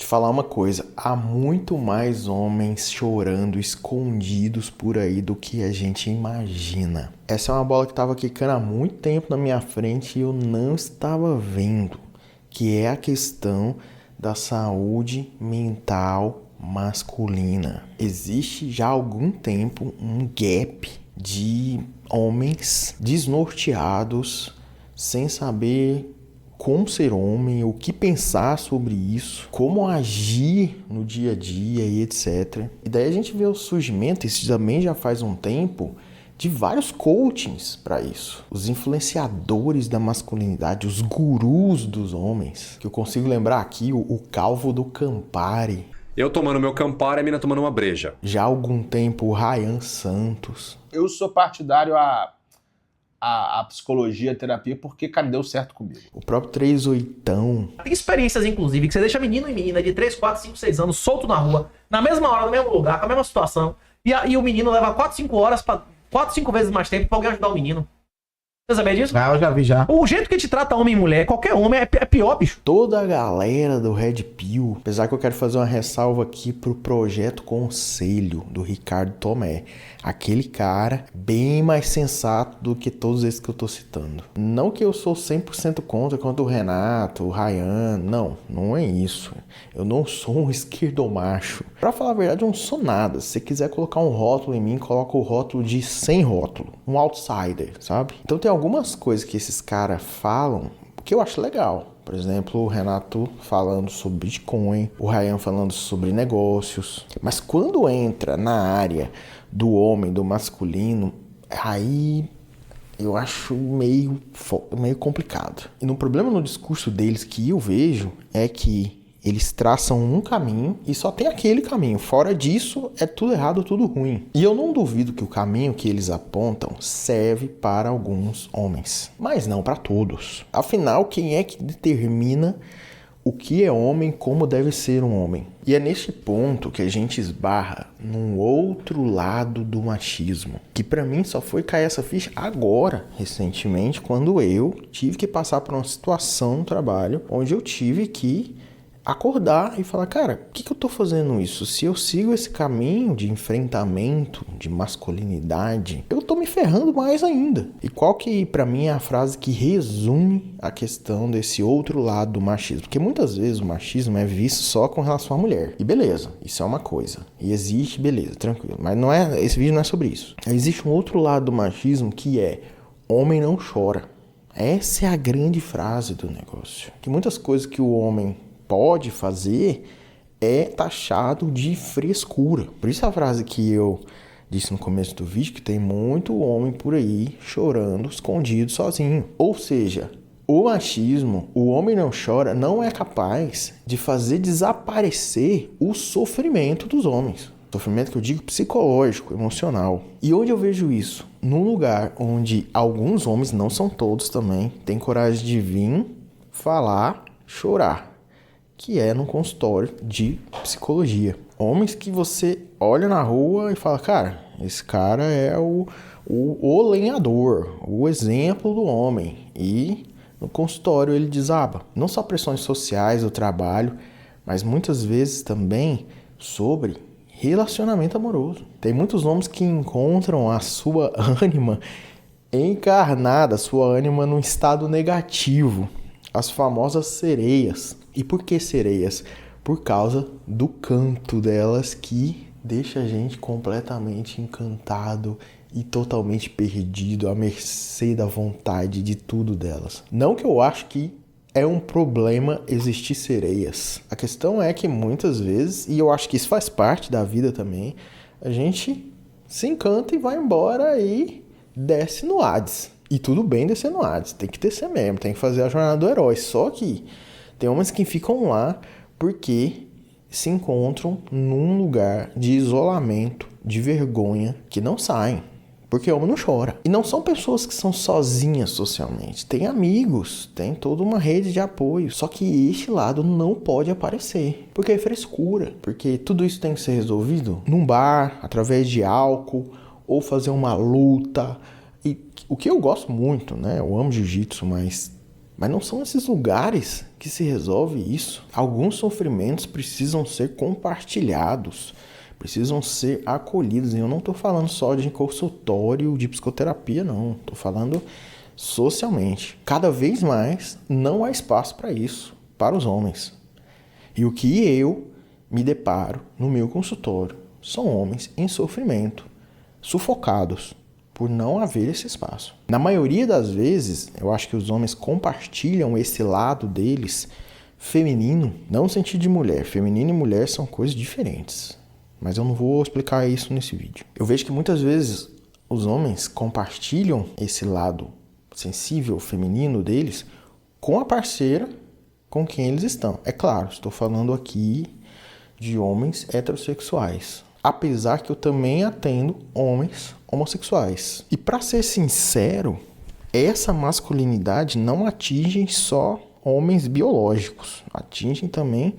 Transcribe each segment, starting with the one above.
falar uma coisa, há muito mais homens chorando escondidos por aí do que a gente imagina. Essa é uma bola que estava quicando há muito tempo na minha frente e eu não estava vendo, que é a questão da saúde mental masculina. Existe já há algum tempo um gap de homens desnorteados, sem saber como ser homem, o que pensar sobre isso, como agir no dia a dia e etc. E daí a gente vê o surgimento, isso também já faz um tempo, de vários coachings para isso. Os influenciadores da masculinidade, os gurus dos homens, que eu consigo lembrar aqui, o Calvo do Campari. Eu tomando meu Campari e a mina tomando uma breja. Já há algum tempo o Ryan Santos. Eu sou partidário a psicologia, a terapia, porque, cara, deu certo comigo. O próprio 38ão. Tem experiências, inclusive, que você deixa menino e menina de 3, 4, 5, 6 anos solto na rua, na mesma hora, no mesmo lugar, com a mesma situação, e o menino leva 4, 5 horas, 4, 5 vezes mais tempo pra alguém ajudar o menino. Você sabia disso? Ah, eu já vi já. O jeito que te trata homem e mulher, qualquer homem, é pior, bicho. Toda a galera do Red Pill, apesar que eu quero fazer uma ressalva aqui pro Projeto Conselho do Ricardo Tomé. Aquele cara bem mais sensato do que todos esses que eu tô citando. Não que eu sou 100% contra o Renato, o Ryan, não é isso. Eu não sou um esquerdomacho. Pra falar a verdade, eu não sou nada. Se você quiser colocar um rótulo em mim, coloca o rótulo de sem rótulo. Um outsider, sabe? Então tem algumas coisas que esses caras falam que eu acho legal. Por exemplo, o Renato falando sobre Bitcoin, o Ryan falando sobre negócios. Mas quando entra na área do homem, do masculino, aí eu acho meio complicado. E no problema no discurso deles que eu vejo é que eles traçam um caminho e só tem aquele caminho. Fora disso, é tudo errado, tudo ruim. E eu não duvido que o caminho que eles apontam serve para alguns homens, mas não para todos. Afinal, quem é que determina o que é homem, como deve ser um homem? E é neste ponto que a gente esbarra num outro lado do machismo, que para mim só foi cair essa ficha agora, recentemente, quando eu tive que passar por uma situação no trabalho onde eu tive que acordar e falar, cara, por que eu tô fazendo isso? Se eu sigo esse caminho de enfrentamento, de masculinidade, eu tô me ferrando mais ainda. E qual que, pra mim, é a frase que resume a questão desse outro lado do machismo? Porque muitas vezes o machismo é visto só com relação à mulher. E beleza, isso é uma coisa. E existe, beleza, tranquilo. Mas não é, esse vídeo não é sobre isso. Existe um outro lado do machismo que é, homem não chora. Essa é a grande frase do negócio. Que muitas coisas que o homem pode fazer é taxado de frescura. Por isso a frase que eu disse no começo do vídeo, que tem muito homem por aí chorando, escondido, sozinho. Ou seja, o machismo, o homem não chora, não é capaz de fazer desaparecer o sofrimento dos homens. Sofrimento que eu digo psicológico, emocional. E onde eu vejo isso? Num lugar onde alguns homens, não são todos também, têm coragem de vir, falar, chorar, que é num consultório de psicologia. Homens que você olha na rua e fala, cara, esse cara é o lenhador, o exemplo do homem. E no consultório ele desaba. Não só pressões sociais do trabalho, mas muitas vezes também sobre relacionamento amoroso. Tem muitos homens que encontram a sua ânima encarnada, a sua ânima num estado negativo. As famosas sereias. E por que sereias? Por causa do canto delas que deixa a gente completamente encantado e totalmente perdido, à mercê da vontade de tudo delas. Não que eu acho que é um problema existir sereias. A questão é que muitas vezes, e eu acho que isso faz parte da vida também, a gente se encanta e vai embora e desce no Hades. E tudo bem descer no Hades, tem que descer mesmo, tem que fazer a jornada do herói. Só que tem homens que ficam lá porque se encontram num lugar de isolamento, de vergonha, que não saem. Porque homem não chora. E não são pessoas que são sozinhas socialmente. Tem amigos, tem toda uma rede de apoio. Só que este lado não pode aparecer. Porque é frescura. Porque tudo isso tem que ser resolvido num bar, através de álcool, ou fazer uma luta. E o que eu gosto muito, né? Eu amo jiu-jitsu, mas Mas não são esses lugares que se resolve isso. Alguns sofrimentos precisam ser compartilhados, precisam ser acolhidos. E eu não estou falando só de consultório de psicoterapia, não. Estou falando socialmente. Cada vez mais não há espaço para isso, para os homens. E o que eu me deparo no meu consultório são homens em sofrimento, sufocados por não haver esse espaço. Na maioria das vezes, eu acho que os homens compartilham esse lado deles feminino, não no sentido de mulher. Feminino e mulher são coisas diferentes, mas eu não vou explicar isso nesse vídeo. Eu vejo que muitas vezes os homens compartilham esse lado sensível feminino deles com a parceira com quem eles estão. É claro, estou falando aqui de homens heterossexuais, apesar que eu também atendo homens homossexuais. E para ser sincero, essa masculinidade não atinge só homens biológicos, atinge também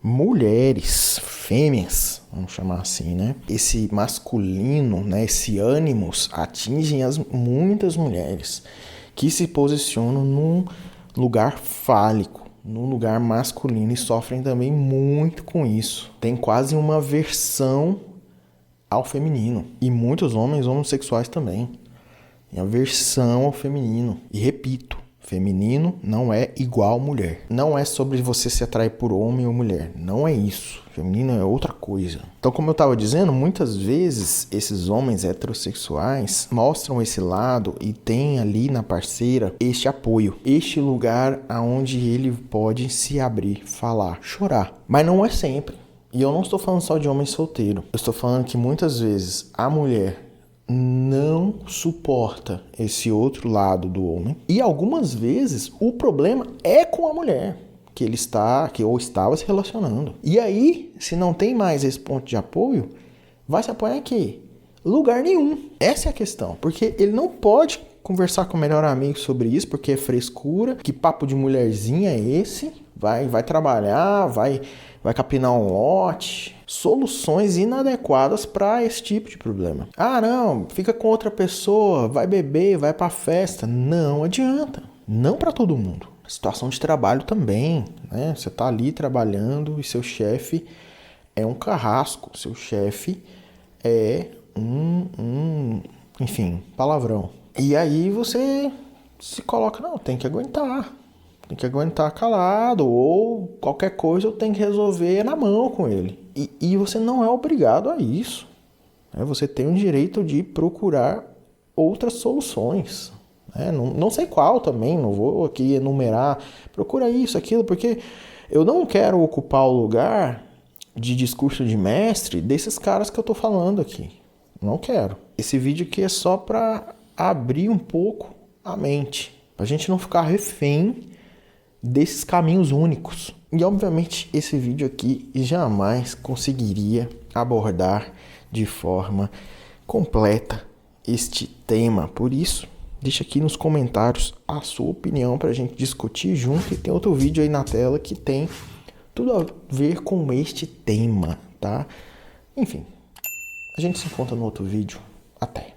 mulheres, fêmeas, vamos chamar assim, né? Esse masculino, né, esse ânimos atingem muitas mulheres que se posicionam num lugar fálico, num lugar masculino, e sofrem também muito com isso. Tem quase uma aversão ao feminino. E muitos homens homossexuais também. Tem aversão ao feminino. E repito, feminino não é igual mulher. Não é sobre você se atrair por homem ou mulher. Não é isso. Feminino é outra coisa. Então, como eu estava dizendo, muitas vezes esses homens heterossexuais mostram esse lado e tem ali na parceira este apoio, este lugar aonde ele pode se abrir, falar, chorar. Mas não é sempre. E eu não estou falando só de homem solteiro. Eu estou falando que muitas vezes a mulher não suporta esse outro lado do homem. E algumas vezes o problema é com a mulher que ele está, que ou estava se relacionando. E aí, se não tem mais esse ponto de apoio, vai se apoiar aqui? Lugar nenhum. Essa é a questão. Porque ele não pode conversar com o melhor amigo sobre isso, porque é frescura. Que papo de mulherzinha é esse? Vai trabalhar, vai capinar um lote. Soluções inadequadas para esse tipo de problema. Ah, não, fica com outra pessoa, vai beber, vai pra festa. Não adianta. Não para todo mundo. Situação de trabalho também, né? Você tá ali trabalhando e seu chefe é um carrasco. Seu chefe é enfim, palavrão. E aí você se coloca, não, tem que aguentar. Tem que aguentar calado, ou qualquer coisa eu tenho que resolver na mão com ele. E você não é obrigado a isso. Né? Você tem o direito de procurar outras soluções. Né? Não sei qual também, não vou aqui enumerar. Procura isso, aquilo, porque eu não quero ocupar o lugar de discurso de mestre desses caras que eu tô falando aqui. Não quero. Esse vídeo aqui é só para abrir um pouco a mente. Pra gente não ficar refém desses caminhos únicos. E obviamente esse vídeo aqui jamais conseguiria abordar de forma completa este tema. Por isso, deixa aqui nos comentários a sua opinião pra gente discutir junto. E tem outro vídeo aí na tela que tem tudo a ver com este tema, tá? Enfim, a gente se encontra no outro vídeo. Até!